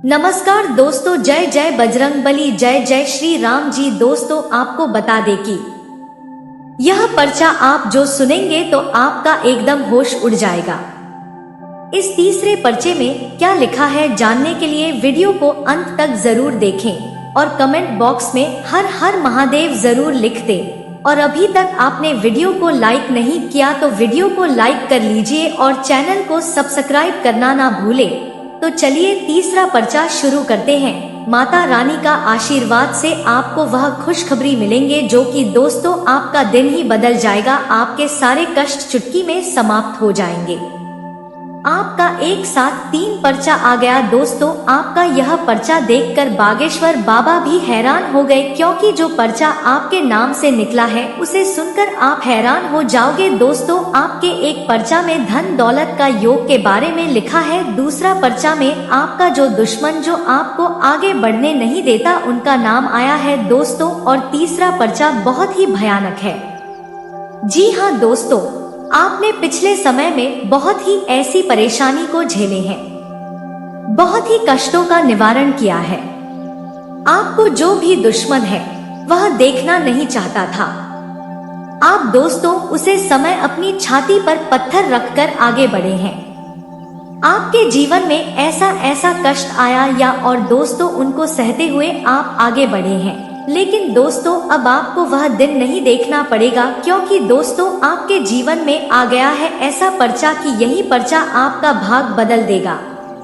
नमस्कार दोस्तों, जय जय बजरंगबली, जय जय श्री राम जी। दोस्तों, आपको बता दें कि यह पर्चा आप जो सुनेंगे तो आपका एकदम होश उड़ जाएगा। इस तीसरे पर्चे में क्या लिखा है जानने के लिए वीडियो को अंत तक जरूर देखें और कमेंट बॉक्स में हर हर महादेव जरूर लिख दें। और अभी तक आपने वीडियो को लाइक नहीं किया तो वीडियो को लाइक कर लीजिए और चैनल को सब्सक्राइब करना ना भूलें। तो चलिए तीसरा पर्चा शुरू करते हैं। माता रानी का आशीर्वाद से आपको वह खुशखबरी मिलेंगे जो कि दोस्तों आपका दिन ही बदल जाएगा। आपके सारे कष्ट चुटकी में समाप्त हो जाएंगे। आपका एक साथ 3 पर्चा आ गया। दोस्तों, आपका यह पर्चा देखकर बागेश्वर बाबा भी हैरान हो गए, क्योंकि जो पर्चा आपके नाम से निकला है उसे सुनकर आप हैरान हो जाओगे। दोस्तों, आपके एक पर्चा में धन दौलत का योग के बारे में लिखा है, दूसरा पर्चा में आपका जो दुश्मन जो आपको आगे बढ़ने नहीं देता उनका नाम आया है दोस्तों, और तीसरा पर्चा बहुत ही भयानक है। जी हाँ दोस्तों, आपने पिछले समय में बहुत ही ऐसी परेशानी को झेले हैं, बहुत ही कष्टों का निवारण किया है। आपको जो भी दुश्मन है वह देखना नहीं चाहता था। आप दोस्तों उसे समय अपनी छाती पर पत्थर रखकर आगे बढ़े हैं। आपके जीवन में ऐसा कष्ट आया या और दोस्तों उनको सहते हुए आप आगे बढ़े हैं। लेकिन दोस्तों अब आपको वह दिन नहीं देखना पड़ेगा, क्योंकि दोस्तों आपके जीवन में आ गया है ऐसा पर्चा कि यही पर्चा आपका भाग बदल देगा।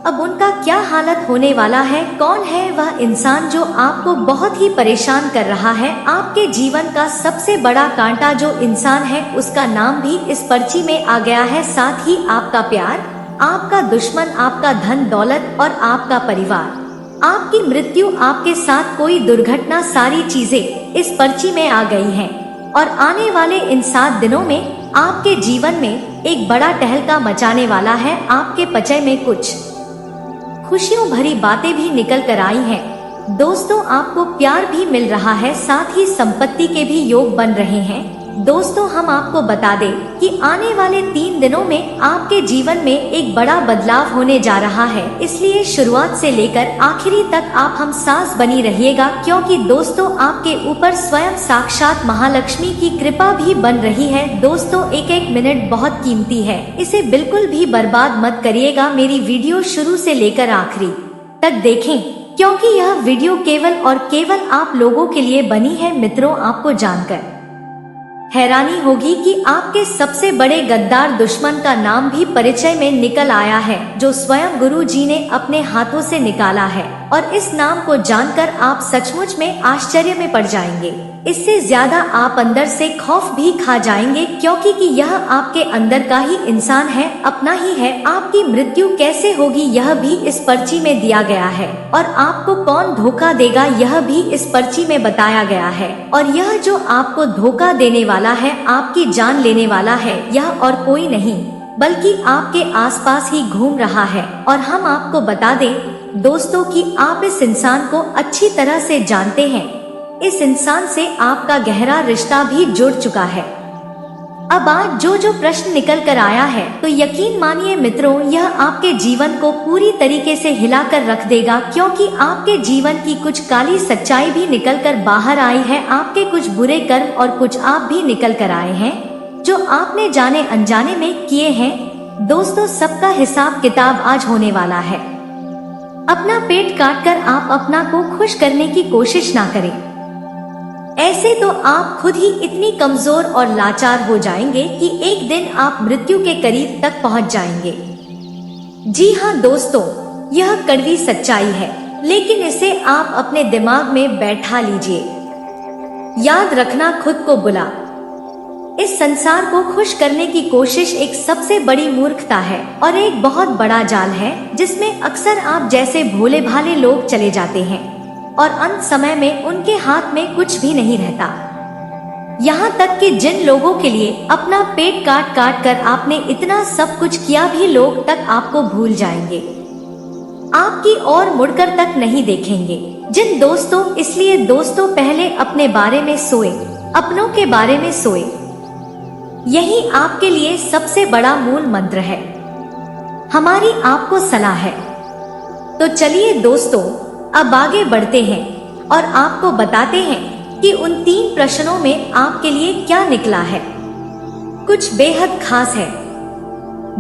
अब उनका क्या हालत होने वाला है, कौन है वह इंसान जो आपको बहुत ही परेशान कर रहा है। आपके जीवन का सबसे बड़ा कांटा जो इंसान है उसका नाम भी इस पर्ची में आ गया है, साथ ही आपका प्यार, आपका दुश्मन, आपका धन दौलत और आपका परिवार, आपकी मृत्यु, आपके साथ कोई दुर्घटना, सारी चीजें इस पर्ची में आ गई हैं। और आने वाले इन 7 दिनों में आपके जीवन में एक बड़ा टहलका मचाने वाला है। आपके पचे में कुछ खुशियों भरी बातें भी निकल कर आई हैं। दोस्तों आपको प्यार भी मिल रहा है, साथ ही संपत्ति के भी योग बन रहे हैं। दोस्तों हम आपको बता दें कि आने वाले 3 दिनों में आपके जीवन में एक बड़ा बदलाव होने जा रहा है, इसलिए शुरुआत से लेकर आखिरी तक आप हम साथ बनी रहिएगा, क्योंकि दोस्तों आपके ऊपर स्वयं साक्षात महालक्ष्मी की कृपा भी बन रही है। दोस्तों एक एक मिनट बहुत कीमती है, इसे बिल्कुल भी बर्बाद मत करिएगा। मेरी वीडियो शुरू से लेकर आखिरी तक देखें, क्योंकि यह वीडियो केवल और केवल आप लोगों के लिए बनी है। मित्रों आपको जानकर हैरानी होगी कि आपके सबसे बड़े गद्दार दुश्मन का नाम भी परिचय में निकल आया है, जो स्वयं गुरु जी ने अपने हाथों से निकाला है। और इस नाम को जानकर आप सचमुच में आश्चर्य में पड़ जाएंगे। इससे ज्यादा आप अंदर से खौफ भी खा जाएंगे, क्योंकि कि यह आपके अंदर का ही इंसान है, अपना ही है। आपकी मृत्यु कैसे होगी यह भी इस पर्ची में दिया गया है, और आपको कौन धोखा देगा यह भी इस पर्ची में बताया गया है। और यह जो आपको धोखा देने वाला है, आपकी जान लेने वाला है, यह और कोई नहीं बल्कि आपके आसपास ही घूम रहा है। और हम आपको बता दें दोस्तों कि आप इस इंसान को अच्छी तरह से जानते हैं। इस इंसान से आपका गहरा रिश्ता भी जुड़ चुका है। अब आज जो प्रश्न निकल कर आया है तो यकीन मानिए मित्रों, यह आपके जीवन को पूरी तरीके से हिलाकर रख देगा, क्योंकि आपके जीवन की कुछ काली सच्चाई भी निकल कर बाहर आई है। आपके कुछ बुरे कर्म और कुछ आप भी निकल कर आए हैं जो आपने जाने अनजाने में किए हैं। दोस्तों सबका हिसाब किताब आज होने वाला है। अपना पेट काट कर आप अपना को खुश करने की कोशिश ना करें, ऐसे तो आप खुद ही इतनी कमजोर और लाचार हो जाएंगे कि एक दिन आप मृत्यु के करीब तक पहुंच जाएंगे। जी हाँ दोस्तों, यह कड़वी सच्चाई है, लेकिन इसे आप अपने दिमाग में बैठा लीजिए। याद रखना, खुद को बुला इस संसार को खुश करने की कोशिश एक सबसे बड़ी मूर्खता है और एक बहुत बड़ा जाल है, जिसमें अक्सर आप जैसे भोले भाले लोग चले जाते हैं और अंत समय में उनके हाथ में कुछ भी नहीं रहता। यहाँ तक कि जिन लोगों के लिए अपना पेट काट काट कर आपने इतना सब कुछ किया भी, लोग तक आपको भूल जाएंगे, आपकी ओर मुड़कर तक नहीं देखेंगे। जिन दोस्तों, इसलिए दोस्तों पहले अपने बारे में सोए, अपनों के बारे में सोए, यही आपके लिए सबसे बड़ा मूल मंत्र है। हमारी आपको सलाह है, तो चलिए दोस्तों, अब आगे बढ़ते हैं और आपको बताते हैं कि उन 3 प्रश्नों में आपके लिए क्या निकला है। कुछ बेहद खास है,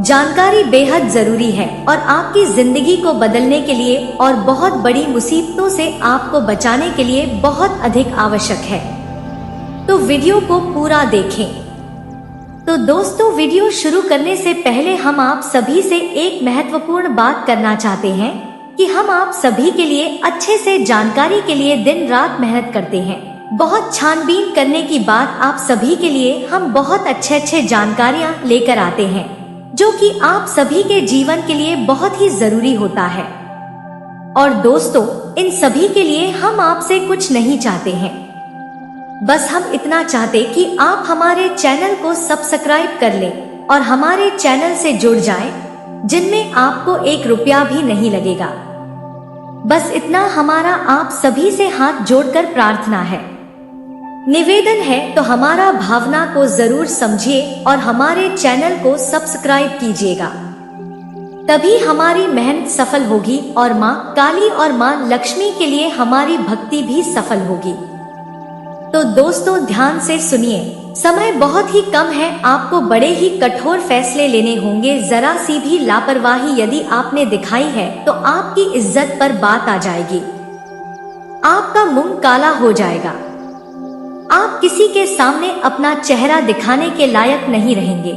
जानकारी बेहद जरूरी है और आपकी जिंदगी को बदलने के लिए और बहुत बड़ी मुसीबतों से आपको बचाने के लिए बहुत अधिक आवश्यक है। तो वीडियो को पूरा देखें। तो दोस्तों, वीडियो शुरू करने से पहले हम आप सभी से एक महत्वपूर्ण बात करना चाहते हैं कि हम आप सभी के लिए अच्छे से जानकारी के लिए दिन रात मेहनत करते हैं। बहुत छानबीन करने की बाद आप सभी के लिए हम बहुत अच्छे जानकारियां लेकर आते हैं, जो कि आप सभी के जीवन के लिए बहुत ही जरूरी होता है। और दोस्तों, इन सभी के लिए हम आपसे कुछ नहीं चाहते हैं, बस हम इतना चाहते कि आप हमारे चैनल को सब्सक्राइब कर लें और हमारे चैनल से जुड़ जाएं, जिनमें आपको 1 रुपया भी नहीं लगेगा। बस इतना हमारा आप सभी से हाथ जोड़कर प्रार्थना है, निवेदन है। तो हमारा भावना को जरूर समझिए और हमारे चैनल को सब्सक्राइब कीजिएगा, तभी हमारी मेहनत सफल होगी और माँ काली और माँ लक्ष्मी के लिए हमारी भक्ति भी सफल होगी। तो दोस्तों, ध्यान से सुनिए, समय बहुत ही कम है, आपको बड़े ही कठोर फैसले लेने होंगे। जरा सी भी लापरवाही यदि आपने दिखाई है तो आपकी इज्जत पर बात आ जाएगी, आपका मुंह काला हो जाएगा, आप किसी के सामने अपना चेहरा दिखाने के लायक नहीं रहेंगे।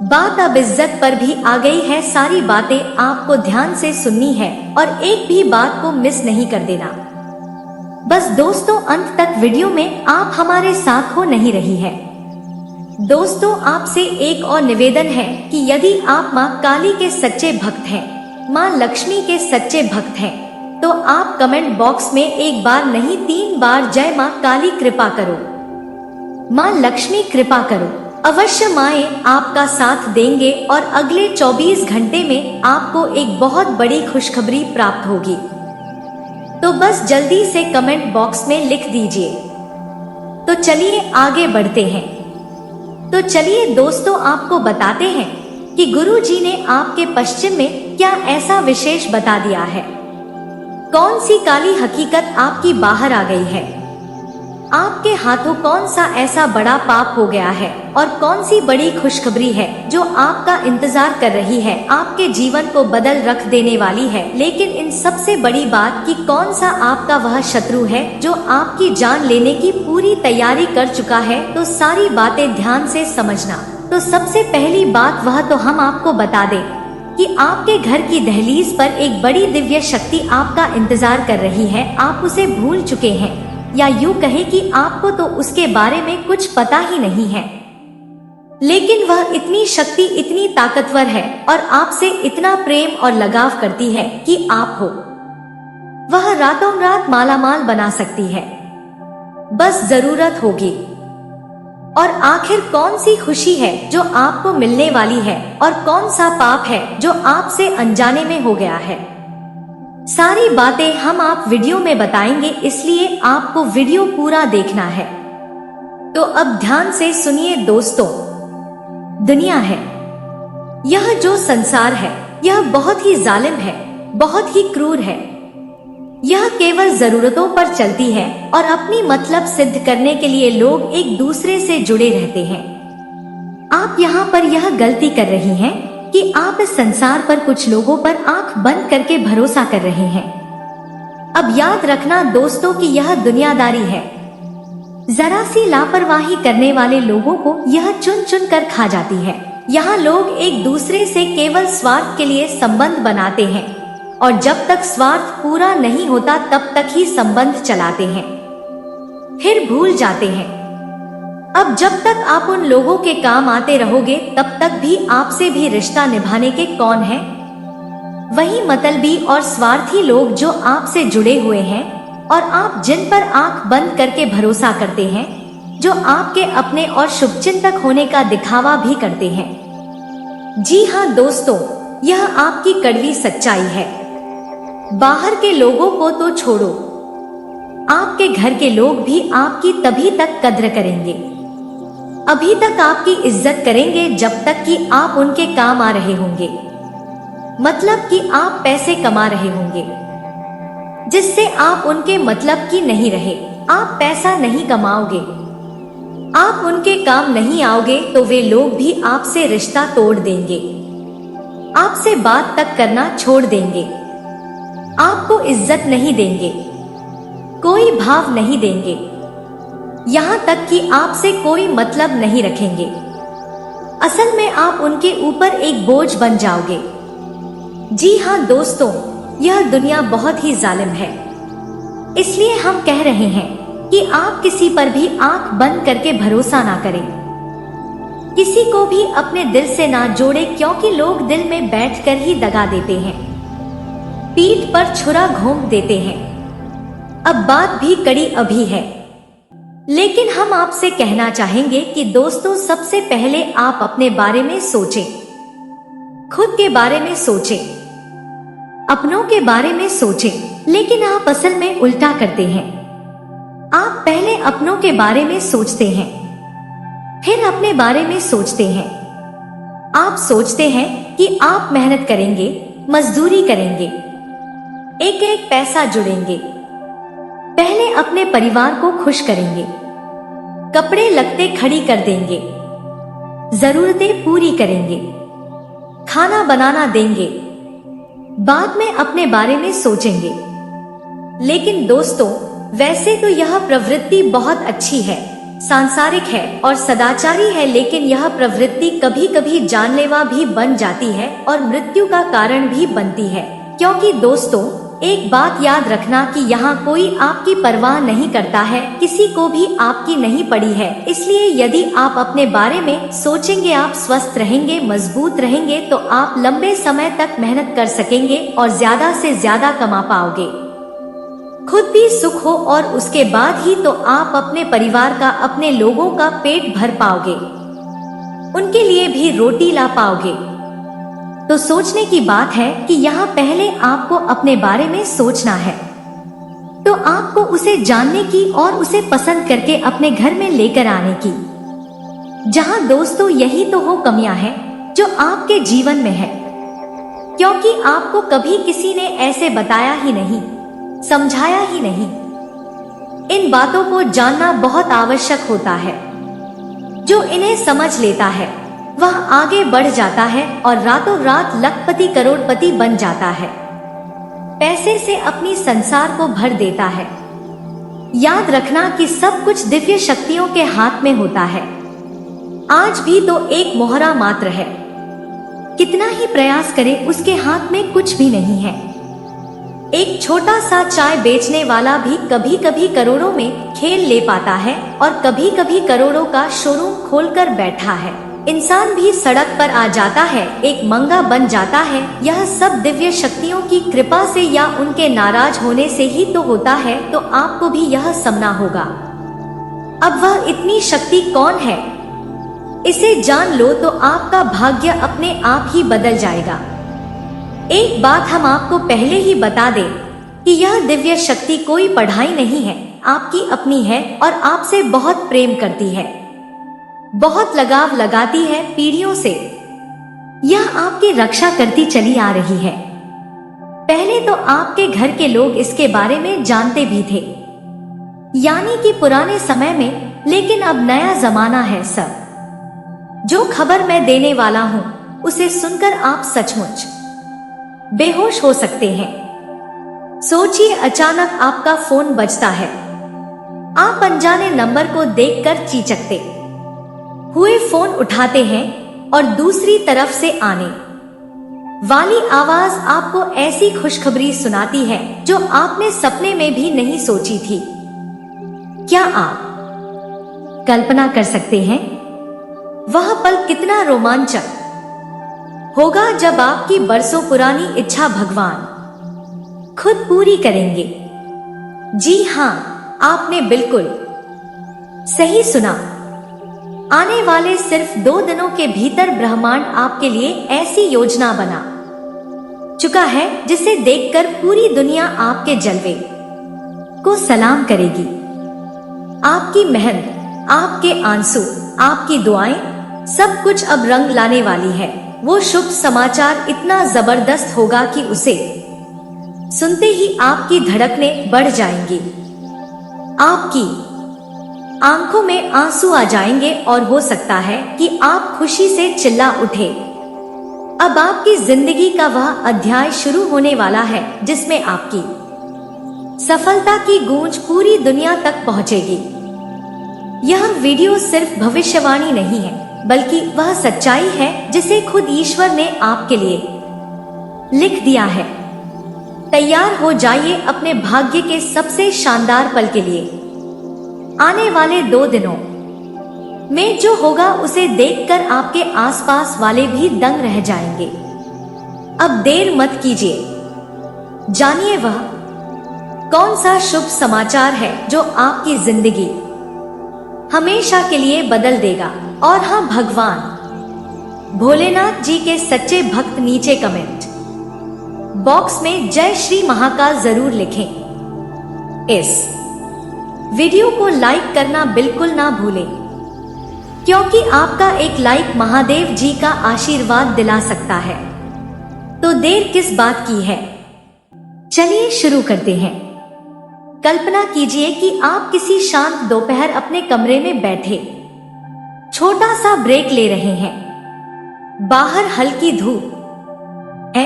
बात अब इज्जत पर भी आ गई है। सारी बातें आपको ध्यान से सुननी है और एक भी बात को मिस नहीं कर देना। बस दोस्तों, अंत तक वीडियो में आप हमारे साथ हो नहीं रही है। दोस्तों, आपसे एक और निवेदन है कि यदि आप माँ काली के सच्चे भक्त हैं, माँ लक्ष्मी के सच्चे भक्त हैं, तो आप कमेंट बॉक्स में 1 बार नहीं 3 बार जय माँ काली कृपा करो, माँ लक्ष्मी कृपा करो अवश्य माएं आपका साथ देंगे और अगले 24 घंटे में आपको एक बहुत बड़ी खुशखबरी प्राप्त होगी। तो बस जल्दी से कमेंट बॉक्स में लिख दीजिए। तो चलिए आगे बढ़ते हैं। तो चलिए दोस्तों, आपको बताते हैं कि गुरुजी ने आपके पश्चिम में क्या ऐसा विशेष बता दिया है। कौन सी काली हकीकत आपकी बाहर आ गई है, आपके हाथों कौन सा ऐसा बड़ा पाप हो गया है और कौन सी बड़ी खुशखबरी है जो आपका इंतजार कर रही है, आपके जीवन को बदल रख देने वाली है। लेकिन इन सबसे बड़ी बात कि कौन सा आपका वह शत्रु है जो आपकी जान लेने की पूरी तैयारी कर चुका है। तो सारी बातें ध्यान से समझना। तो सबसे पहली बात वह तो हम आपको बता दें कि आपके घर की दहलीज पर एक बड़ी दिव्य शक्ति आपका इंतजार कर रही है। आप उसे भूल चुके हैं, या यूं कहे कि आपको तो उसके बारे में कुछ पता ही नहीं है, लेकिन वह इतनी शक्ति इतनी ताकतवर है और आपसे इतना प्रेम और लगाव करती है कि आप हो वह रातों रात मालामाल बना सकती है, बस जरूरत होगी। और आखिर कौन सी खुशी है जो आपको मिलने वाली है और कौन सा पाप है जो आपसे अनजाने में हो गया है, सारी बातें हम आप वीडियो में बताएंगे, इसलिए आपको वीडियो पूरा देखना है। तो अब ध्यान से सुनिए दोस्तों। दुनिया है, यह जो संसार है, यह बहुत ही जालिम है, बहुत ही क्रूर है। यह केवल जरूरतों पर चलती है और अपनी मतलब सिद्ध करने के लिए लोग एक दूसरे से जुड़े रहते हैं। आप यहाँ पर यह गलती कर रही हैं कि आप इस संसार पर कुछ लोगों पर आंख बंद करके भरोसा कर रहे हैं। अब याद रखना दोस्तों कि यह दुनियादारी है। जरा सी लापरवाही करने वाले लोगों को यह चुन चुन कर खा जाती है। यहाँ लोग एक दूसरे से केवल स्वार्थ के लिए संबंध बनाते हैं और जब तक स्वार्थ पूरा नहीं होता तब तक ही संबंध चलाते हैं, फिर भूल जाते हैं। अब जब तक आप उन लोगों के काम आते रहोगे तब तक भी आपसे भी रिश्ता निभाने के कौन है? वही मतलबी और स्वार्थी लोग जो आपसे जुड़े हुए हैं और आप जिन पर आंख बंद करके भरोसा करते हैं, जो आपके अपने और शुभचिंतक होने का दिखावा भी करते हैं। जी हाँ दोस्तों, यह आपकी कड़वी सच्चाई है। बाहर के लोगों को तो छोड़ो, आपके घर के लोग भी आपकी तभी तक कद्र करेंगे, अभी तक आपकी इज्जत करेंगे जब तक कि आप उनके काम आ रहे होंगे। मतलब कि आप पैसे कमा रहे होंगे जिससे आप उनके मतलब की नहीं रहे। आप पैसा नहीं कमाओगे, आप उनके काम नहीं आओगे तो वे लोग भी आपसे रिश्ता तोड़ देंगे, आपसे बात तक करना छोड़ देंगे, आपको इज्जत नहीं देंगे, कोई भाव नहीं देंगे, यहाँ तक कि आपसे कोई मतलब नहीं रखेंगे। असल में आप उनके ऊपर एक बोझ बन जाओगे। जी हाँ दोस्तों, यह दुनिया बहुत ही जालिम है। इसलिए हम कह रहे हैं कि आप किसी पर भी आंख बंद करके भरोसा ना करें, किसी को भी अपने दिल से ना जोड़े, क्योंकि लोग दिल में बैठकर ही दगा देते हैं, पीठ पर छुरा घोंप देते हैं। अब बात भी कड़ी अभी है, लेकिन हम आपसे कहना चाहेंगे कि दोस्तों, सबसे पहले आप अपने बारे में सोचें, खुद के बारे में सोचें, अपनों के बारे में सोचें। लेकिन आप असल में उल्टा करते हैं। आप पहले अपनों के बारे में सोचते हैं, फिर अपने बारे में सोचते हैं। आप सोचते हैं कि आप मेहनत करेंगे, मजदूरी करेंगे, एक एक पैसा जुड़ेंगे, पहले अपने परिवार को खुश करेंगे, कपड़े लत्ते खड़ी कर देंगे, जरूरतें पूरी करेंगे, खाना बनाना देंगे, बाद में अपने बारे में सोचेंगे। लेकिन दोस्तों, वैसे तो यह प्रवृत्ति बहुत अच्छी है, सांसारिक है और सदाचारी है, लेकिन यह प्रवृत्ति कभी कभी जानलेवा भी बन जाती है और मृत्यु का कारण भी बनती है। क्योंकि दोस्तों, एक बात याद रखना कि यहाँ कोई आपकी परवाह नहीं करता है, किसी को भी आपकी नहीं पड़ी है। इसलिए यदि आप अपने बारे में सोचेंगे, आप स्वस्थ रहेंगे, मजबूत रहेंगे, तो आप लंबे समय तक मेहनत कर सकेंगे और ज्यादा से ज्यादा कमा पाओगे, खुद भी सुख हो, और उसके बाद ही तो आप अपने परिवार का, अपने लोगों का पेट भर पाओगे, उनके लिए भी रोटी ला पाओगे। तो सोचने की बात है कि यहाँ पहले आपको अपने बारे में सोचना है, तो आपको उसे जानने की और उसे पसंद करके अपने घर में लेकर आने की। जहाँ दोस्तों, यही तो वो कमियां हैं जो आपके जीवन में है, क्योंकि आपको कभी किसी ने ऐसे बताया ही नहीं, समझाया ही नहीं। इन बातों को जानना बहुत आवश्यक होता है। जो इन्हें समझ लेता है वह आगे बढ़ जाता है और रातों रात लखपति करोड़पति बन जाता है, पैसे से अपनी संसार को भर देता है। याद रखना कि सब कुछ दिव्य शक्तियों के हाथ में होता है। आज भी तो एक मोहरा मात्र है, कितना ही प्रयास करे उसके हाथ में कुछ भी नहीं है। एक छोटा सा चाय बेचने वाला भी कभी कभी करोड़ों में खेल ले पाता है और कभी कभी करोड़ों का शोरूम खोलकर बैठा है। इंसान भी सड़क पर आ जाता है, एक मंगा बन जाता है। यह सब दिव्य शक्तियों की कृपा से या उनके नाराज होने से ही तो होता है, तो आपको भी यह समझना होगा। अब वह इतनी शक्ति कौन है, इसे जान लो तो आपका भाग्य अपने आप ही बदल जाएगा। एक बात हम आपको पहले ही बता दें कि यह दिव्य शक्ति कोई पढ़ाई नहीं है, आपकी अपनी है और आपसे बहुत प्रेम करती है, बहुत लगाव लगाती है पीढ़ियों से। यह आपकी रक्षा करती चली आ रही है। पहले तो आपके घर के लोग इसके बारे में जानते भी थे, यानी कि पुराने समय में, लेकिन अब नया जमाना है। सब जो खबर मैं देने वाला हूँ उसे सुनकर आप सचमुच बेहोश हो सकते हैं। सोचिए, अचानक आपका फोन बजता है, आप अनजाने नंबर को देखकर चीचकते हुए फोन उठाते हैं और दूसरी तरफ से आने वाली आवाज आपको ऐसी खुशखबरी सुनाती है जो आपने सपने में भी नहीं सोची थी। क्या आप कल्पना कर सकते हैं वह पल कितना रोमांचक होगा जब आपकी बरसों पुरानी इच्छा भगवान खुद पूरी करेंगे? जी हाँ, आपने बिल्कुल सही सुना। आने वाले सिर्फ 2 दिनों के भीतर ब्रह्मांड आपके लिए ऐसी योजना बना चुका है जिसे देखकर पूरी दुनिया आपके जलवे को सलाम करेगी। आपकी मेहनत, आपके आंसू, आपकी दुआएं, सब कुछ अब रंग लाने वाली है। वो शुभ समाचार इतना जबरदस्त होगा कि उसे सुनते ही आपकी धड़कनें बढ़ जाएंगी, आपकी आंखों में आंसू आ जाएंगे और हो सकता है कि आप खुशी से चिल्ला उठे। अब आपकी जिंदगी का वह अध्याय शुरू होने वाला है जिसमें आपकी सफलता की गूंज पूरी दुनिया तक पहुंचेगी। यह वीडियो सिर्फ भविष्यवाणी नहीं है, बल्कि वह सच्चाई है जिसे खुद ईश्वर ने आपके लिए लिख दिया है। तैयार हो जाइए अपने भाग्य के सबसे शानदार पल के लिए। आने वाले 2 दिनों में जो होगा उसे देखकर आपके आसपास वाले भी दंग रह जाएंगे। अब देर मत कीजिए, जानिए वह कौन सा शुभ समाचार है जो आपकी जिंदगी हमेशा के लिए बदल देगा। और हाँ, भगवान भोलेनाथ जी के सच्चे भक्त नीचे कमेंट बॉक्स में जय श्री महाकाल जरूर लिखें। इस वीडियो को लाइक करना बिल्कुल ना भूलें, क्योंकि आपका एक लाइक महादेव जी का आशीर्वाद दिला सकता है। तो देर किस बात की है, चलिए शुरू करते हैं। कल्पना कीजिए कि आप किसी शांत दोपहर अपने कमरे में बैठे छोटा सा ब्रेक ले रहे हैं। बाहर हल्की धूप है,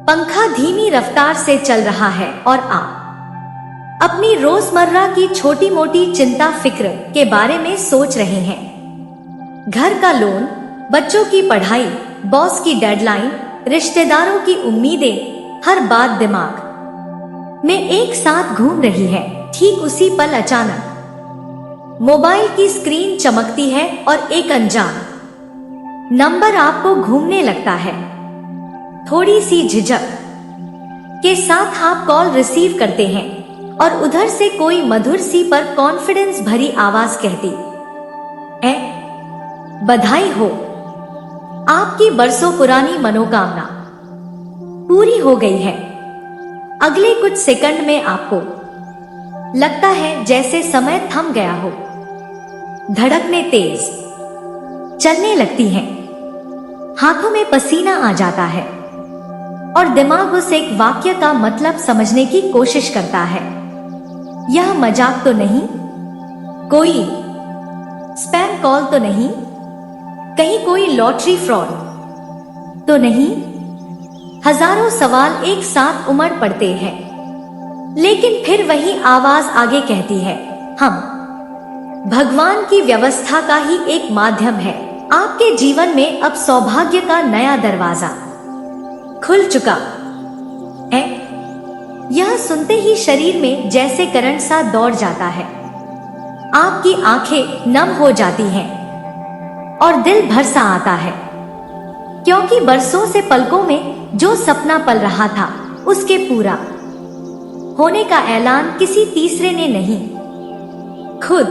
पंखा धीमी रफ्तार से चल रहा है और आप अपनी रोजमर्रा की छोटी मोटी चिंता फिक्र के बारे में सोच रहे हैं। घर का लोन, बच्चों की पढ़ाई, बॉस की डेडलाइन, रिश्तेदारों की उम्मीदें, हर बात दिमाग में एक साथ घूम रही है। ठीक उसी पल अचानक मोबाइल की स्क्रीन चमकती है और एक अनजान नंबर आपको घूमने लगता है। थोड़ी सी झिझक के साथ आप कॉल रिसीव करते हैं और उधर से कोई मधुर सी पर कॉन्फिडेंस भरी आवाज कहती है, बधाई हो, आपकी बरसों पुरानी मनोकामना पूरी हो गई है। अगले कुछ सेकंड में आपको लगता है जैसे समय थम गया हो। धड़कनें तेज चलने लगती हैं, हाथों में पसीना आ जाता है और दिमाग उस एक वाक्य का मतलब समझने की कोशिश करता है। यह मजाक तो नहीं, कोई स्पैम कॉल तो नहीं, कहीं कोई लॉटरी फ्रॉड तो नहीं। हजारों सवाल एक साथ उमड़ पड़ते हैं, लेकिन फिर वही आवाज आगे कहती है, हम भगवान की व्यवस्था का ही एक माध्यम है। आपके जीवन में अब सौभाग्य का नया दरवाजा खुल चुका है। यह सुनते ही शरीर में जैसे करंट सा दौड़ जाता है, आपकी आंखें नम हो जाती हैं और दिल भर सा आता है, क्योंकि बरसों से पलकों में जो सपना पल रहा था उसके पूरा होने का ऐलान किसी तीसरे ने नहीं, खुद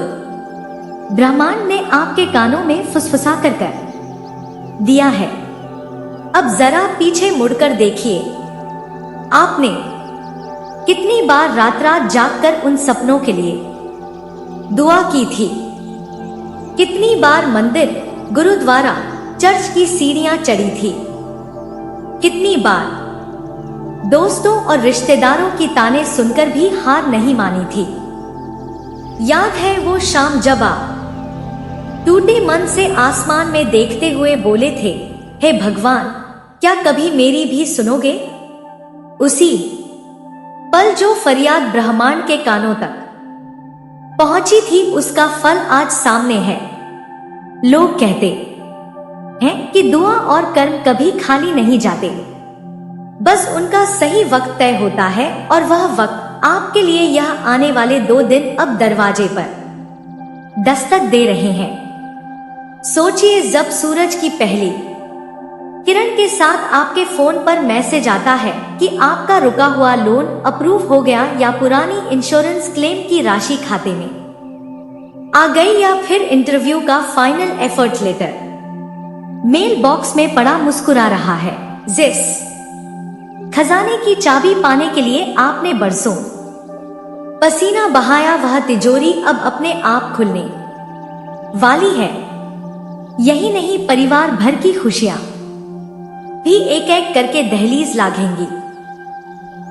ब्रह्मांड ने आपके कानों में फुसफुसा कर दिया है। अब जरा पीछे मुड़कर देखिए, आपने कितनी बार रात रात जागकर उन सपनों के लिए दुआ की थी, कितनी बार मंदिर, गुरुद्वारा, चर्च की सीढ़ियां चढ़ी थी, कितनी बार दोस्तों और रिश्तेदारों की ताने सुनकर भी हार नहीं मानी थी। याद है वो शाम जब आप टूटे मन से आसमान में देखते हुए बोले थे, हे भगवान, क्या कभी मेरी भी सुनोगे? उसी पल जो फरियाद ब्रह्मांड के कानों तक पहुंची थी, उसका फल आज सामने है। लोग कहते हैं कि दुआ और कर्म कभी खाली नहीं जाते, बस उनका सही वक्त तय होता है और वह वक्त आपके लिए यह आने वाले 2 दिन अब दरवाजे पर दस्तक दे रहे हैं। सोचिए, जब सूरज की पहली किरण के साथ आपके फोन पर मैसेज आता है कि आपका रुका हुआ लोन अप्रूव हो गया, या पुरानी इंश्योरेंस क्लेम की राशि खाते में आ गई, या फिर इंटरव्यू का final effort letter mail box में पड़ा मुस्कुरा रहा है। जिस खजाने की चाबी पाने के लिए आपने बरसों पसीना बहाया, वह तिजोरी अब अपने आप खुलने वाली है। यही नहीं, परिवार भर की खुशियां भी एक एक करके दहलीज लांघेंगी।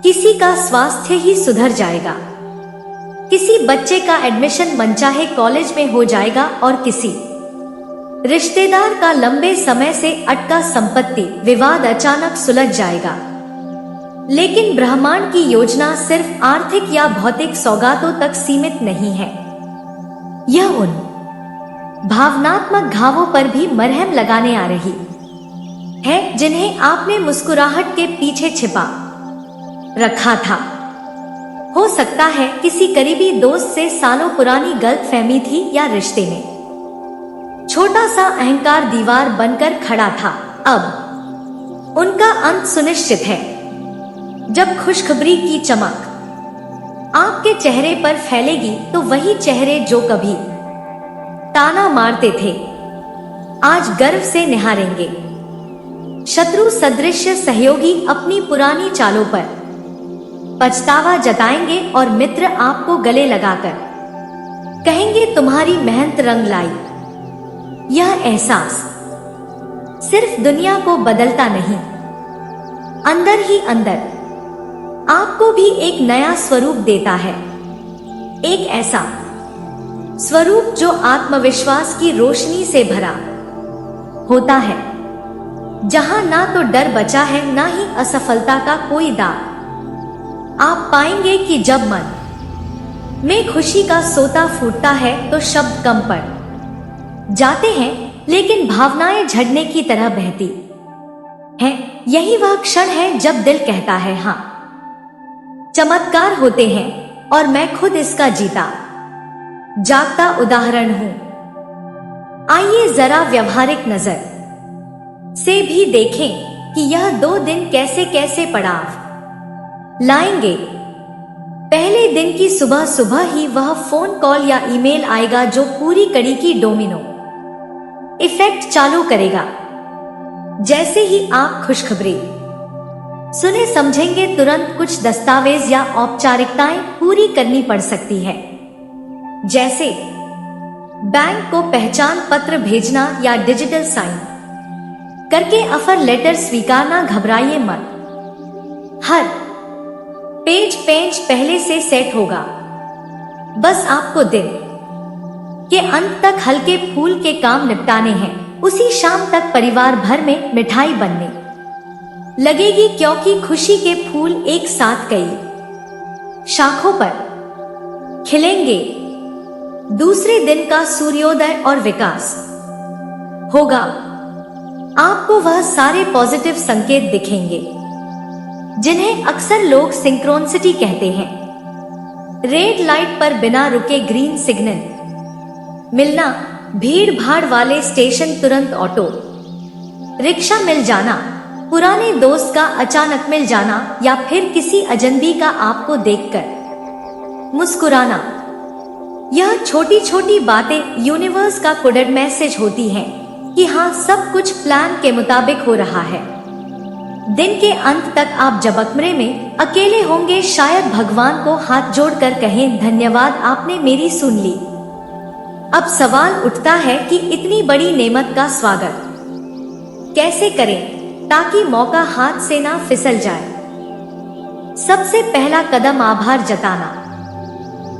किसी का स्वास्थ्य ही सुधर जाएगा, किसी बच्चे का एडमिशन मनचाहे कॉलेज में हो जाएगा और किसी रिश्तेदार का लंबे समय से अटका संपत्ति विवाद अचानक सुलझ जाएगा। लेकिन ब्रह्मांड की योजना सिर्फ आर्थिक या भौतिक सौगातों तक सीमित नहीं है। यह उन भावनात्मक घावों पर भी मरहम लगाने आ रही है जिन्हें आपने मुस्कुराहट के पीछे छिपा रखा था। हो सकता है किसी करीबी दोस्त से सालों पुरानी गलतफहमी थी या रिश्ते में छोटा सा अहंकार दीवार बनकर खड़ा था। अब उनका अंत सुनिश्चित है जब खुशखबरी की चमक आपके चेहरे पर फैलेगी तो वही चेहरे जो कभी ताना मारते थे आज गर्व से निहारेंगे। शत्रु सदृश सहयोगी अपनी पुरानी चालों पर पछतावा जताएंगे और मित्र आपको गले लगाकर कहेंगे तुम्हारी मेहनत रंग लाई। यह एहसास सिर्फ दुनिया को बदलता नहीं, अंदर ही अंदर आपको भी एक नया स्वरूप देता है। एक ऐसा स्वरूप जो आत्मविश्वास की रोशनी से भरा होता है, जहां ना तो डर बचा है ना ही असफलता का कोई दाग। आप पाएंगे कि जब मन में खुशी का सोता फूटता है तो शब्द कम पड़ जाते हैं, लेकिन भावनाएं झरने की तरह बहती हैं। यही वह क्षण है जब दिल कहता है हाँ, चमत्कार होते हैं और मैं खुद इसका जीता जागता उदाहरण हूं। आइए जरा व्यवहारिक नजर से भी देखें कि यह 2 दिन कैसे कैसे पड़ाव लाएंगे। पहले दिन की सुबह सुबह ही वह फोन कॉल या ईमेल आएगा जो पूरी कड़ी की डोमिनो इफेक्ट चालू करेगा। जैसे ही आप खुशखबरी सुने समझेंगे तुरंत कुछ दस्तावेज या औपचारिकताएं पूरी करनी पड़ सकती है, जैसे बैंक को पहचान पत्र भेजना या डिजिटल साइन करके ऑफर लेटर स्वीकारना। घबराइए मत, हर पेज पहले से सेट होगा। बस आपको दिन के अंत तक हल्के फूल के काम निपटाने हैं। उसी शाम तक परिवार भर में मिठाई बनने लगेगी, क्योंकि खुशी के फूल एक साथ कई शाखों पर खिलेंगे। दूसरे दिन का सूर्योदय और विकास होगा। आपको वह सारे पॉजिटिव संकेत दिखेंगे जिन्हें अक्सर लोग सिंक्रोनिसिटी कहते हैं। रेड लाइट पर बिना रुके ग्रीन सिग्नल मिलना, भीड़ भाड़ वाले स्टेशन तुरंत ऑटो रिक्शा मिल जाना, पुराने दोस्त का अचानक मिल जाना या फिर किसी अजनबी का आपको देखकर मुस्कुराना। यह छोटी छोटी बातें यूनिवर्स का कोडेड मैसेज होती हैं कि हाँ, सब कुछ प्लान के मुताबिक हो रहा है। दिन के अंत तक आप जब कमरे में अकेले होंगे, शायद भगवान को हाथ जोड़कर कहें धन्यवाद, आपने मेरी सुन ली। अब सवाल उठता है कि इतनी बड़ी नेमत का स्वागत कैसे करें ताकि मौका हाथ से ना फिसल जाए। सबसे पहला कदम आभार जताना।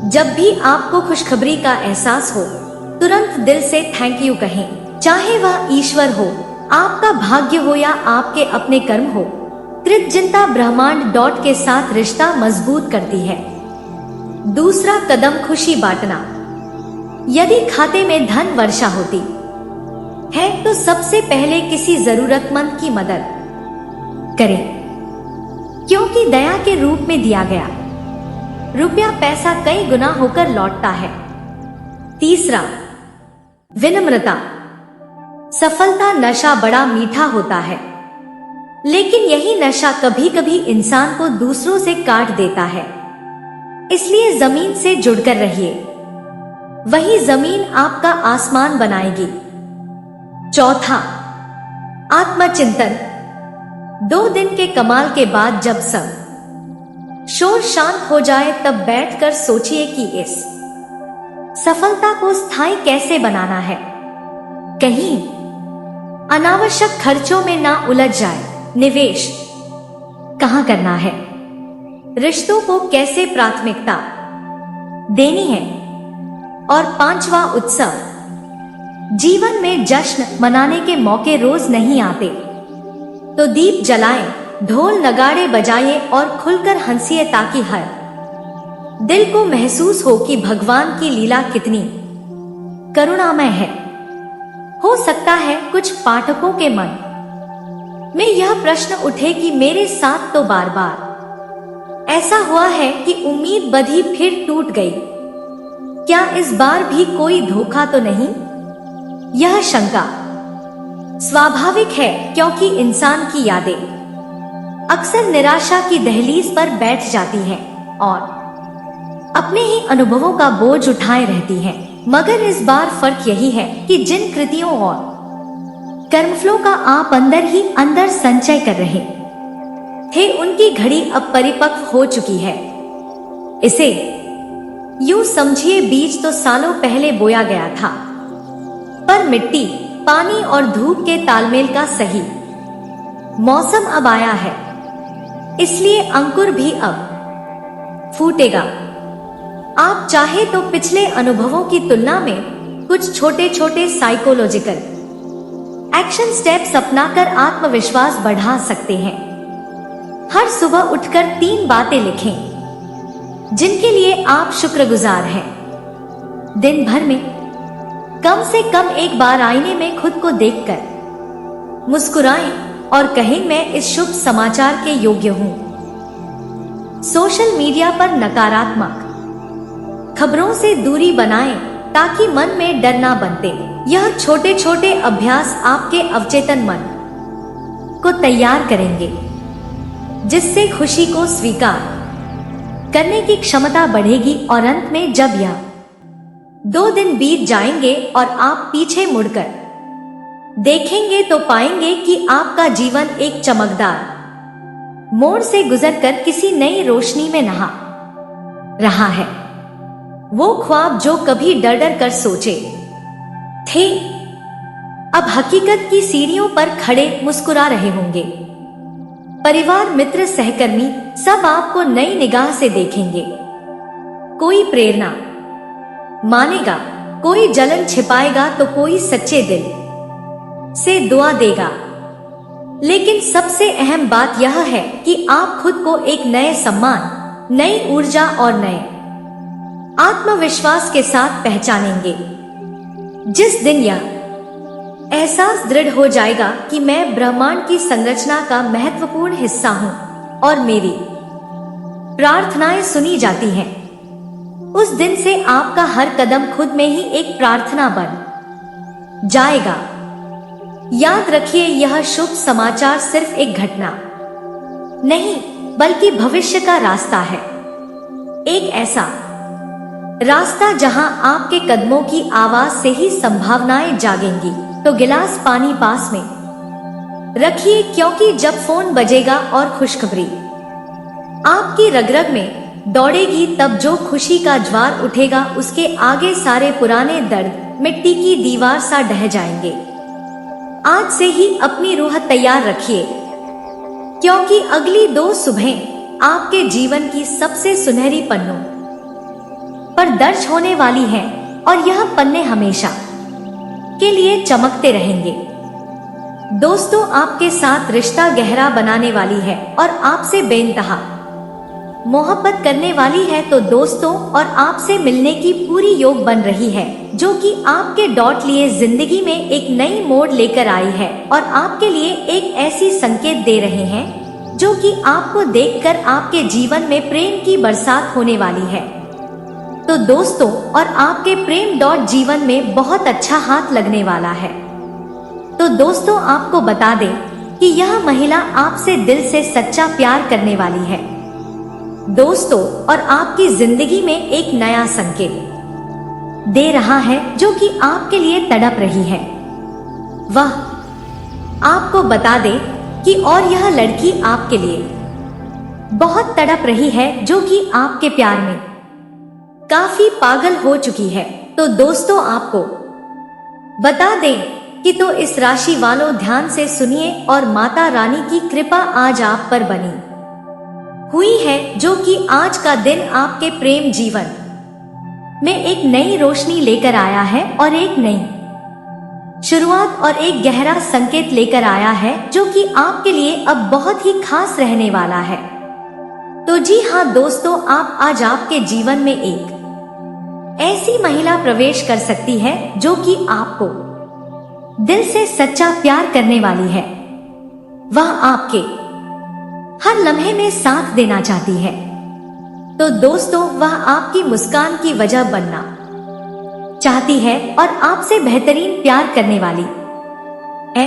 जब भी आपको खुशखबरी का एहसास हो, तुरंत दिल से थैंक यू कहें। चाहे वह ईश्वर हो, आपका भाग्य हो या आपके अपने कर्म हो। कृतज्ञता ब्रह्मांड के साथ रिश्ता मजबूत करती है। दूसरा कदम खुशी बांटना। यदि खाते में धन वर्षा होती है तो सबसे पहले किसी जरूरतमंद की मदद करें, क्योंकि दया के रूप में दिया गया रुपया पैसा कई गुना होकर लौटता है। तीसरा, विनम्रता। सफलता नशा बड़ा मीठा होता है, लेकिन यही नशा कभी कभी इंसान को दूसरों से काट देता है। इसलिए जमीन से जुड़कर रहिए, वही जमीन आपका आसमान बनाएगी। चौथा, आत्मचिंतन। 2 दिन के कमाल के बाद जब सब शोर शांत हो जाए, तब बैठकर सोचिए कि इस सफलता को स्थायी कैसे बनाना है। कहीं अनावश्यक खर्चों में ना उलझ जाए, निवेश कहाँ करना है, रिश्तों को कैसे प्राथमिकता देनी है, और 5वां उत्सव, जीवन में जश्न मनाने के मौके रोज नहीं आते, तो दीप जलाएं, ढोल नगाड़े बजाइए और खुलकर हंसिए ताकि हर दिल को महसूस हो कि भगवान की लीला कितनी करुणामय है। हो सकता है कुछ पाठकों के मन में यह प्रश्न उठे कि मेरे साथ तो बार बार ऐसा हुआ है कि उम्मीद बंधी फिर टूट गई, क्या इस बार भी कोई धोखा तो नहीं? यह शंका स्वाभाविक है क्योंकि इंसान की यादें अक्सर निराशा की दहलीज पर बैठ जाती हैं और अपने ही अनुभवों का बोझ उठाए रहती हैं। मगर इस बार फर्क यही है कि जिन कृतियों और कर्मफलों का आप अंदर ही अंदर संचय कर रहे थे, उनकी घड़ी अब परिपक्व हो चुकी है। इसे यूं समझिए, बीज तो सालों पहले बोया गया था, पर मिट्टी, पानी और धूप के तालमेल का सही मौसम अब आया है, इसलिए अंकुर भी अब फूटेगा। आप चाहे तो पिछले अनुभवों की तुलना में कुछ छोटे छोटे साइकोलॉजिकल एक्शन स्टेप्स अपनाकर आत्मविश्वास बढ़ा सकते हैं। हर सुबह उठकर 3 बातें लिखें जिनके लिए आप शुक्रगुजार हैं। दिन भर में कम से कम एक बार आईने में खुद को देखकर मुस्कुराएं और कहें, मैं इस शुभ समाचार के योग्य हूं। सोशल मीडिया पर नकारात्मक खबरों से दूरी बनाएं ताकि मन में डर ना बनते। यह छोटे छोटे अभ्यास आपके अवचेतन मन को तैयार करेंगे, जिससे खुशी को स्वीकार करने की क्षमता बढ़ेगी। और अंत में जब यह 2 दिन बीत जाएंगे और आप पीछे मुड़कर देखेंगे तो पाएंगे कि आपका जीवन एक चमकदार मोड़ से गुजरकर किसी नई रोशनी में नहा रहा है। वो ख्वाब जो कभी डर डर कर सोचे थे, अब हकीकत की सीढ़ियों पर खड़े मुस्कुरा रहे होंगे। परिवार, मित्र, सहकर्मी सब आपको नई निगाह से देखेंगे। कोई प्रेरणा मानेगा, कोई जलन छिपाएगा तो कोई सच्चे दिल से दुआ देगा। लेकिन सबसे अहम बात यह है कि आप खुद को एक नए सम्मान, नई ऊर्जा और नए आत्मविश्वास के साथ पहचानेंगे। जिस दिन यह एहसास दृढ़ हो जाएगा कि मैं ब्रह्मांड की संरचना का महत्वपूर्ण हिस्सा हूं और मेरी प्रार्थनाएं सुनी जाती हैं, उस दिन से आपका हर कदम खुद में ही एक प्रार्थना बन जाएगा। याद रखिए, यह शुभ समाचार सिर्फ एक घटना नहीं बल्कि भविष्य का रास्ता है। एक ऐसा रास्ता जहां आपके कदमों की आवाज से ही संभावनाएं जागेंगी। तो गिलास पानी पास में रखिए, क्योंकि जब फोन बजेगा और खुशखबरी आपकी रग-रग में दौड़ेगी, तब जो खुशी का ज्वार उठेगा उसके आगे सारे पुराने दर्द मिट्टी की दीवार सा ढह जाएंगे। आज से ही अपनी रूह तैयार रखिए, क्योंकि अगली 2 सुबहें आपके जीवन की सबसे सुनहरी पन्नों पर दर्ज होने वाली है और यह पन्ने हमेशा के लिए चमकते रहेंगे। दोस्तों, आपके साथ रिश्ता गहरा बनाने वाली है और आपसे बेइंतहा मोहब्बत करने वाली है। तो दोस्तों, और आपसे मिलने की पूरी योग बन रही है, जो कि आपके डॉट लिए जिंदगी में एक नई मोड़ लेकर आई है और आपके लिए एक ऐसी संकेत दे रहे हैं जो कि आपको देखकर आपके जीवन में प्रेम की बरसात होने वाली है। तो दोस्तों, और आपके प्रेम डॉट जीवन में बहुत अच्छा हाथ लगने वाला है। तो दोस्तों, आपको बता दें कि यह महिला आपसे दिल से सच्चा प्यार करने वाली है दोस्तों, और आपकी जिंदगी में एक नया संकेत दे रहा है जो कि आपके लिए तड़प रही है। वह आपको बता दे कि और यह लड़की आपके लिए बहुत तड़प रही है, जो कि आपके प्यार में काफी पागल हो चुकी है। तो दोस्तों, आपको बता दें कि तो इस राशि वालों ध्यान से सुनिए और माता रानी की कृपा आज आप पर बनी हुई है, जो कि आज का दिन आपके प्रेम जीवन में एक नई रोशनी लेकर आया है और एक नई शुरुआत और एक गहरा संकेत लेकर आया है, जो कि आपके लिए अब बहुत ही खास रहने वाला है। तो जी हाँ दोस्तों, आज आपके जीवन में एक ऐसी महिला प्रवेश कर सकती है जो कि आपको दिल से सच्चा प्यार करने वाली है। वह आपके हर लम्हे में साथ देना चाहती है। तो दोस्तों, वह आपकी मुस्कान की वजह बनना चाहती है और आपसे बेहतरीन प्यार करने वाली है।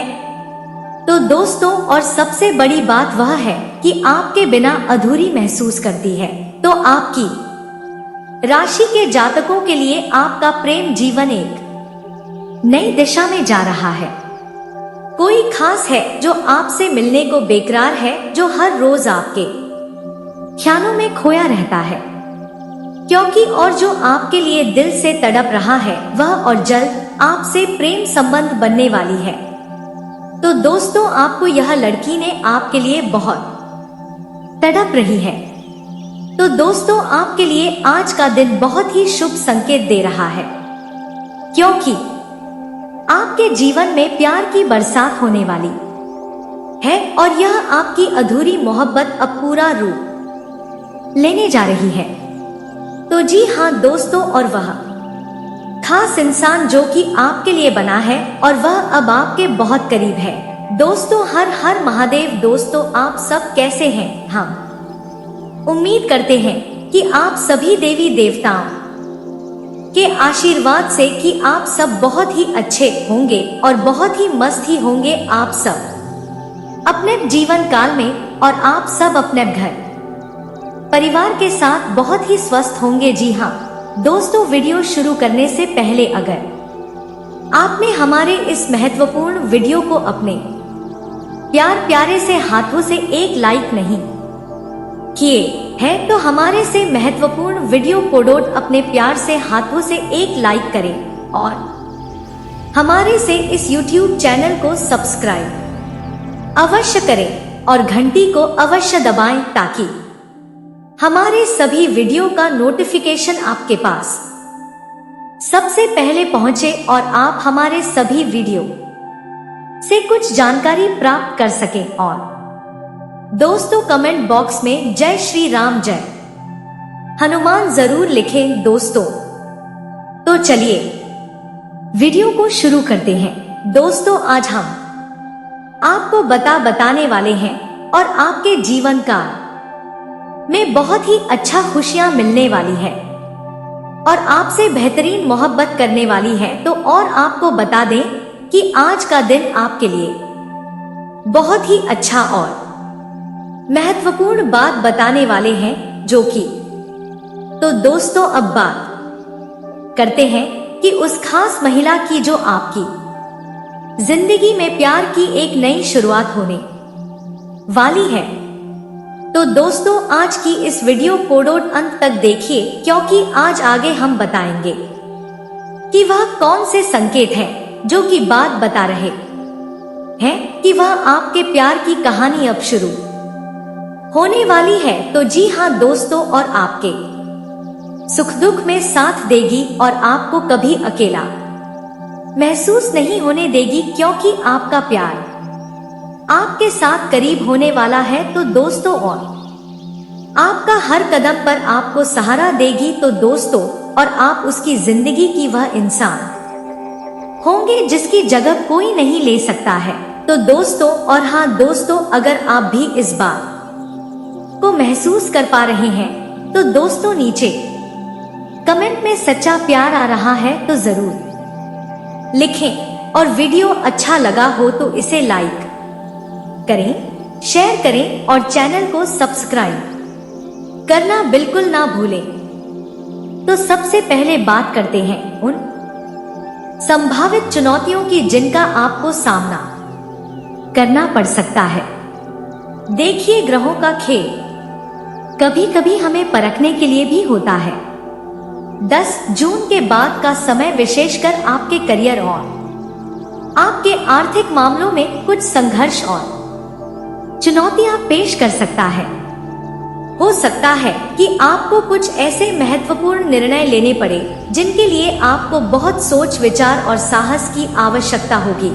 तो दोस्तों, और सबसे बड़ी बात वह है कि आपके बिना अधूरी महसूस करती है। तो आपकी राशि के जातकों के लिए आपका प्रेम जीवन एक नई दिशा में जा रहा है। कोई खास है जो आपसे मिलने को बेकरार है, जो हर रोज आपके ख्यालों में खोया रहता है, क्योंकि और जो आपके लिए दिल से तड़प रहा है वह और जल्द आपसे प्रेम संबंध बनने वाली है। तो दोस्तों, आपको यह लड़की ने आपके लिए बहुत तड़प रही है। तो दोस्तों, आपके लिए आज का दिन बहुत ही शुभ संकेत दे रहा है, क्योंकि आपके जीवन में प्यार की बरसात होने वाली है और यह आपकी अधूरी मोहब्बत अब पूरा रूप लेने जा रही है। तो जी हाँ दोस्तों, और वह खास इंसान जो कि आपके लिए बना है और वह अब आपके बहुत करीब है। दोस्तों, हर हर महादेव। दोस्तों, आप सब कैसे हैं? हम उम्मीद करते हैं कि आप सभी देवी देवताओं के आशीर्वाद से कि आप सब बहुत ही अच्छे होंगे और बहुत ही मस्त ही होंगे। आप सब अपने जीवन काल में और आप सब अपने घर परिवार के साथ बहुत ही स्वस्थ होंगे। जी हाँ दोस्तों, वीडियो शुरू करने से पहले अगर आपने हमारे इस महत्वपूर्ण वीडियो को अपने प्यारे से हाथों से एक लाइक नहीं किए हैं तो हमारे से महत्वपूर्ण वीडियो को अपने प्यार से हाथों से एक लाइक करें और हमारे से इस YouTube चैनल को सब्सक्राइब अवश्य करें और घंटी को अवश्य दबाएं ताकि हमारे सभी वीडियो का नोटिफिकेशन आपके पास सबसे पहले पहुंचे और आप हमारे सभी वीडियो से कुछ जानकारी प्राप्त कर सकें। और दोस्तों, कमेंट बॉक्स में जय श्री राम जय हनुमान जरूर लिखें दोस्तों। तो चलिए वीडियो को शुरू करते हैं। दोस्तों, आज हम आपको बताने वाले हैं और आपके जीवन का में बहुत ही अच्छा खुशियां मिलने वाली है और आपसे बेहतरीन मोहब्बत करने वाली है। तो और आपको बता दें कि आज का दिन आपके लिए बहुत ही अच्छा और महत्वपूर्ण बात बताने वाले हैं, जो कि तो दोस्तों, अब बात करते हैं कि उस खास महिला की जो आपकी जिंदगी में प्यार की एक नई शुरुआत होने वाली है। तो दोस्तों, आज की इस वीडियो को अंत तक देखिए, क्योंकि आज आगे हम बताएंगे कि वह कौन से संकेत हैं जो कि बात बता रहे हैं कि वह आपके प्यार की कहानी अब शुरू होने वाली है। तो जी हाँ दोस्तों, और आपके सुख दुख में साथ देगी और आपको कभी अकेला महसूस नहीं होने देगी, क्योंकि आपका प्यार आपके साथ करीब होने वाला है। तो दोस्तों, और आपका हर कदम पर आपको सहारा देगी। तो दोस्तों, और आप उसकी जिंदगी की वह इंसान होंगे जिसकी जगह कोई नहीं ले सकता है। तो दोस्तों, और हाँ दोस्तों, अगर आप भी इस बात को महसूस कर पा रहे हैं तो दोस्तों, नीचे कमेंट में सच्चा प्यार आ रहा है तो जरूर लिखें और वीडियो अच्छा लगा हो तो इसे लाइक करें, शेयर करें और चैनल को सब्सक्राइब करना बिल्कुल ना भूलें। तो सबसे पहले बात करते हैं उन संभावित चुनौतियों की जिनका आपको सामना करना पड़ सकता है। देखिए, ग्रहों का खेल कभी कभी हमें परखने के लिए भी होता है। 10 जून के बाद का समय विशेषकर आपके करियर और आपके आर्थिक मामलों में कुछ संघर्ष और चुनौतियां पेश कर सकता है। हो सकता है कि आपको कुछ ऐसे महत्वपूर्ण निर्णय लेने पड़े जिनके लिए आपको बहुत सोच विचार और साहस की आवश्यकता होगी।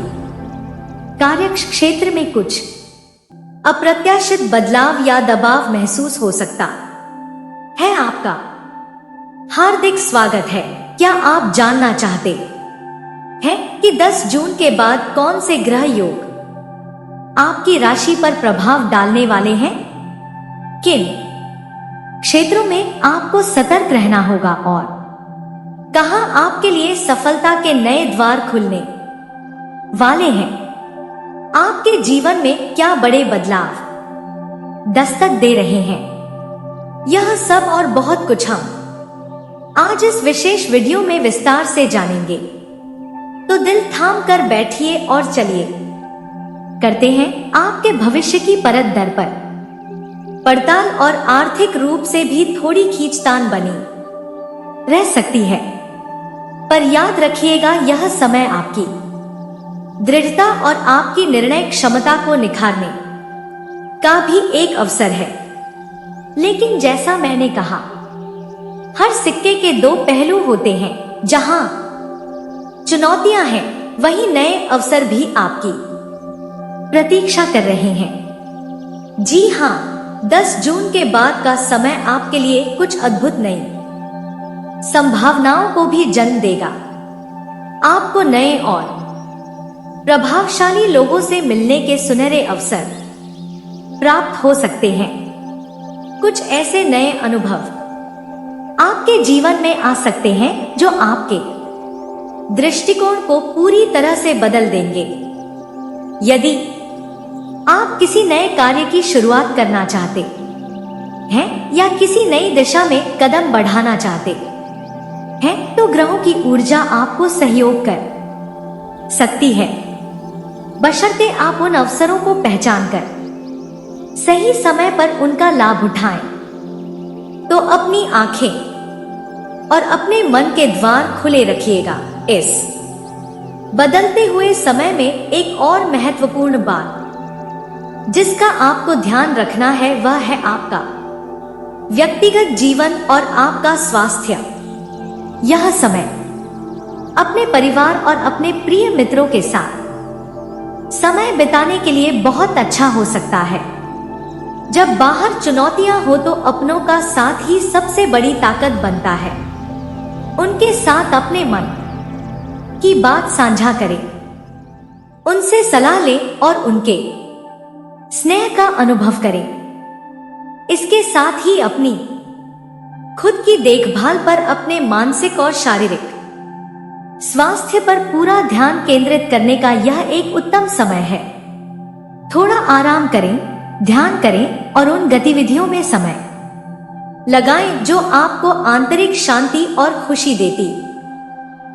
कार्य क्षेत्र में कुछ अप्रत्याशित बदलाव या दबाव महसूस हो सकता है। आपका हार्दिक स्वागत है। क्या आप जानना चाहते हैं कि 10 जून के बाद कौन से ग्रह योग आपकी राशि पर प्रभाव डालने वाले हैं? किन क्षेत्रों में आपको सतर्क रहना होगा और कहां आपके लिए सफलता के नए द्वार खुलने वाले हैं? आपके जीवन में क्या बड़े बदलाव दस्तक दे रहे हैं? यह सब और बहुत कुछ हम आज इस विशेष वीडियो में विस्तार से जानेंगे। तो दिल थाम कर बैठिए और चलिए करते हैं आपके भविष्य की परत दर पर पड़ताल। और आर्थिक रूप से भी थोड़ी खींचतान बनी रह सकती है, पर याद रखिएगा यह समय आपकी दृढ़ता और आपकी निर्णय क्षमता को निखारने का भी एक अवसर है। लेकिन जैसा मैंने कहा, हर सिक्के के 2 पहलू होते हैं। जहां चुनौतियां हैं, वहीं नए अवसर भी आपकी प्रतीक्षा कर रहे हैं। जी हां, 10 जून के बाद का समय आपके लिए कुछ अद्भुत नई संभावनाओं को भी जन्म देगा। आपको नए और प्रभावशाली लोगों से मिलने के सुनहरे अवसर प्राप्त हो सकते हैं। कुछ ऐसे नए अनुभव आपके जीवन में आ सकते हैं जो आपके दृष्टिकोण को पूरी तरह से बदल देंगे। यदि आप किसी नए कार्य की शुरुआत करना चाहते हैं या किसी नई दिशा में कदम बढ़ाना चाहते हैं, तो ग्रहों की ऊर्जा आपको सहयोग कर सकती है, बशर्ते आप उन अवसरों को पहचान कर सही समय पर उनका लाभ उठाएं। तो अपनी आंखें और अपने मन के द्वार खुले रखिएगा। इस बदलते हुए समय में एक और महत्वपूर्ण बात जिसका आपको ध्यान रखना है, वह है आपका व्यक्तिगत जीवन और आपका स्वास्थ्य। यह समय अपने परिवार और अपने प्रिय मित्रों के साथ समय बिताने के लिए बहुत अच्छा हो सकता है। जब बाहर चुनौतियां हो तो अपनों का साथ ही सबसे बड़ी ताकत बनता है। उनके साथ अपने मन की बात साझा करें, उनसे सलाह लें और उनके स्नेह का अनुभव करें। इसके साथ ही अपनी खुद की देखभाल पर, अपने मानसिक और शारीरिक स्वास्थ्य पर पूरा ध्यान केंद्रित करने का यह एक उत्तम समय है। थोड़ा आराम करें, ध्यान करें और उन गतिविधियों में समय लगाएं जो आपको आंतरिक शांति और खुशी देती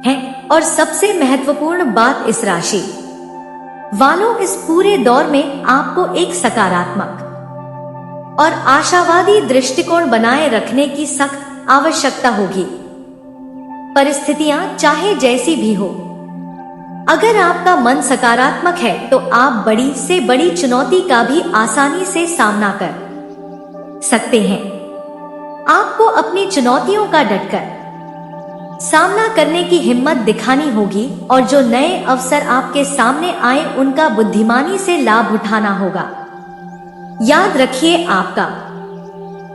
है। और सबसे महत्वपूर्ण बात, इस राशि वालों, इस पूरे दौर में आपको एक सकारात्मक और आशावादी दृष्टिकोण बनाए रखने की सख्त आवश्यकता होगी। परिस्थितियां चाहे जैसी भी हो, अगर आपका मन सकारात्मक है तो आप बड़ी से बड़ी चुनौती का भी आसानी से सामना कर सकते हैं। आपको अपनी चुनौतियों का डटकर सामना करने की हिम्मत दिखानी होगी और जो नए अवसर आपके सामने आए उनका बुद्धिमानी से लाभ उठाना होगा। याद रखिए, आपका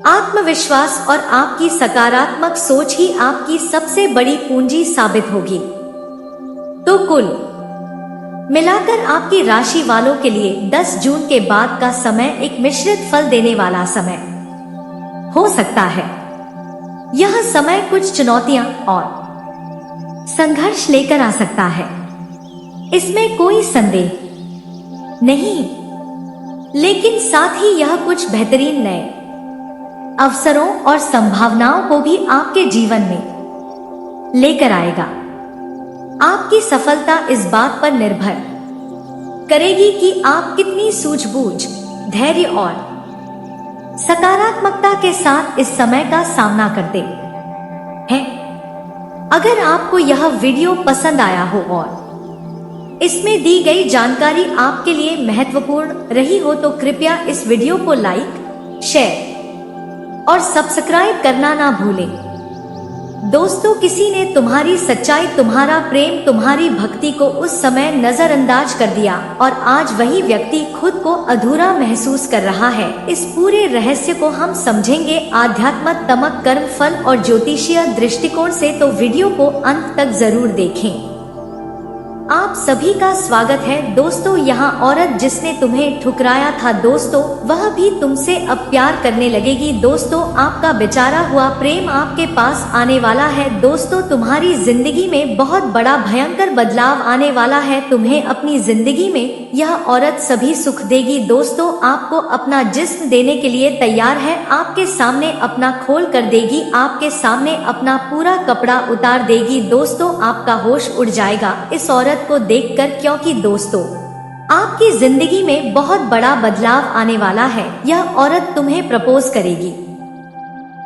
आत्मविश्वास और आपकी सकारात्मक सोच ही आपकी सबसे बड़ी पूंजी साबित होगी। तो कुल मिलाकर आपकी राशि वालों के लिए 10 जून के बाद का समय एक मिश्रित फल देने वाला समय हो सकता है। यह समय कुछ चुनौतियां और संघर्ष लेकर आ सकता है, इसमें कोई संदेह नहीं, लेकिन साथ ही यह कुछ बेहतरीन नए अवसरों और संभावनाओं को भी आपके जीवन में लेकर आएगा। आपकी सफलता इस बात पर निर्भर करेगी कि आप कितनी सूझबूझ, धैर्य और सकारात्मकता के साथ इस समय का सामना करते हैं। अगर आपको यह वीडियो पसंद आया हो और इसमें दी गई जानकारी आपके लिए महत्वपूर्ण रही हो तो कृपया इस वीडियो को लाइक, शेयर और सब्सक्राइब करना ना भूलें। दोस्तों, किसी ने तुम्हारी सच्चाई, तुम्हारा प्रेम, तुम्हारी भक्ति को उस समय नजरअंदाज कर दिया और आज वही व्यक्ति खुद को अधूरा महसूस कर रहा है। इस पूरे रहस्य को हम समझेंगे आध्यात्मक कर्म फल और ज्योतिषीय दृष्टिकोण से, तो वीडियो को अंत तक जरूर देखें। आप सभी का स्वागत है दोस्तों। यहाँ औरत जिसने तुम्हें ठुकराया था दोस्तों, वह भी तुमसे अब प्यार करने लगेगी दोस्तों। आपका बेचारा हुआ प्रेम आपके पास आने वाला है दोस्तों। तुम्हारी जिंदगी में बहुत बड़ा भयंकर बदलाव आने वाला है। तुम्हें अपनी जिंदगी में यह औरत सभी सुख देगी दोस्तों। आपको अपना जिस्म देने के लिए तैयार है। आपके सामने अपना खोल कर देगी, आपके सामने अपना पूरा कपड़ा उतार देगी दोस्तों। आपका होश उड़ जाएगा इस औरत को देखकर, क्योंकि दोस्तों आपकी जिंदगी में बहुत बड़ा बदलाव आने वाला है। यह औरत तुम्हें प्रपोज करेगी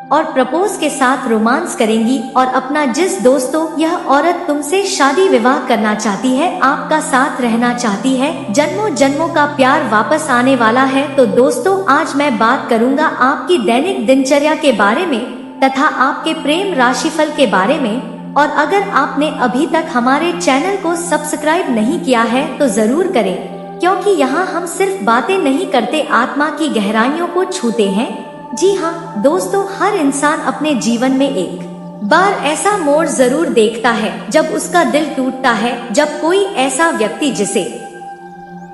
और प्रपोज के साथ रोमांस करेंगी और अपना जिस दोस्तों यह औरत तुमसे शादी विवाह करना चाहती है, आपका साथ रहना चाहती है, जन्मों जन्मों का प्यार वापस आने वाला है। तो दोस्तों, आज मैं बात करूंगा आपकी दैनिक दिनचर्या के बारे में तथा आपके प्रेम राशिफल के बारे में। और अगर आपने अभी तक हमारे चैनल को सब्सक्राइब नहीं किया है तो जरूर करें, क्योंकि यहाँ हम सिर्फ बातें नहीं करते, आत्मा की गहराइयों को छूते हैं। जी हाँ दोस्तों, हर इंसान अपने जीवन में एक बार ऐसा मोड़ जरूर देखता है जब उसका दिल टूटता है, जब कोई ऐसा व्यक्ति जिसे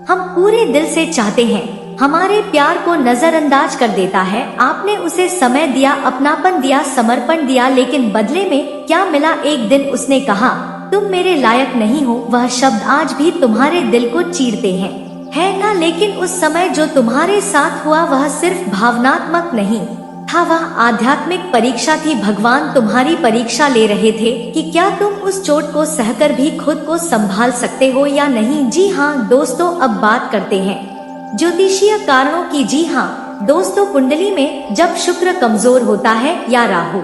हम पूरे दिल से चाहते हैं हमारे प्यार को नजरअंदाज कर देता है। आपने उसे समय दिया, अपनापन दिया, समर्पण दिया, लेकिन बदले में क्या मिला? एक दिन उसने कहा, तुम मेरे लायक नहीं हो। वह शब्द आज भी तुम्हारे दिल को चीरते हैं, है ना? लेकिन उस समय जो तुम्हारे साथ हुआ वह सिर्फ भावनात्मक नहीं था, वह आध्यात्मिक परीक्षा थी। भगवान तुम्हारी परीक्षा ले रहे थे कि क्या तुम उस चोट को सहकर भी खुद को संभाल सकते हो या नहीं। जी हाँ दोस्तों, अब बात करते हैं ज्योतिषीय कारणों की। जी हाँ दोस्तों, कुंडली में जब शुक्र कमजोर होता है या राहु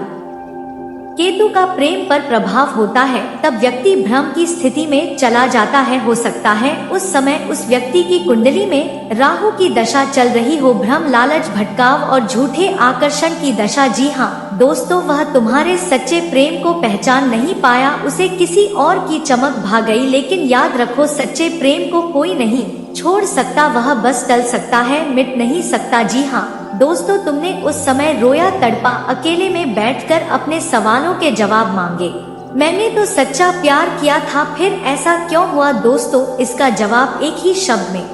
केतु का प्रेम पर प्रभाव होता है, तब व्यक्ति भ्रम की स्थिति में चला जाता है। हो सकता है उस समय उस व्यक्ति की कुंडली में राहु की दशा चल रही हो, भ्रम, लालच, भटकाव और झूठे आकर्षण की दशा। जी हाँ दोस्तों, वह तुम्हारे सच्चे प्रेम को पहचान नहीं पाया, उसे किसी और की चमक भा गई। लेकिन याद रखो, सच्चे प्रेम को कोई नहीं छोड़ सकता, वह बस टल सकता है, मिट नहीं सकता। जी हाँ दोस्तों, तुमने उस समय रोया, तड़पा, अकेले में बैठकर अपने सवालों के जवाब मांगे। मैंने तो सच्चा प्यार किया था, फिर ऐसा क्यों हुआ? दोस्तों, इसका जवाब एक ही शब्द में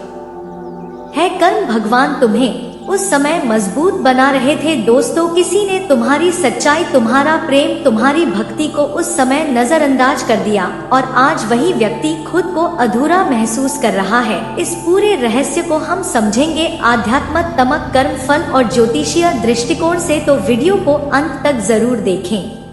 है, कर्म। भगवान तुम्हें उस समय मजबूत बना रहे थे दोस्तों। किसी ने तुम्हारी सच्चाई, तुम्हारा प्रेम, तुम्हारी भक्ति को उस समय नजरअंदाज कर दिया और आज वही व्यक्ति खुद को अधूरा महसूस कर रहा है। इस पूरे रहस्य को हम समझेंगे आध्यात्मक कर्म फल और ज्योतिषीय दृष्टिकोण से, तो वीडियो को अंत तक जरूर देखें।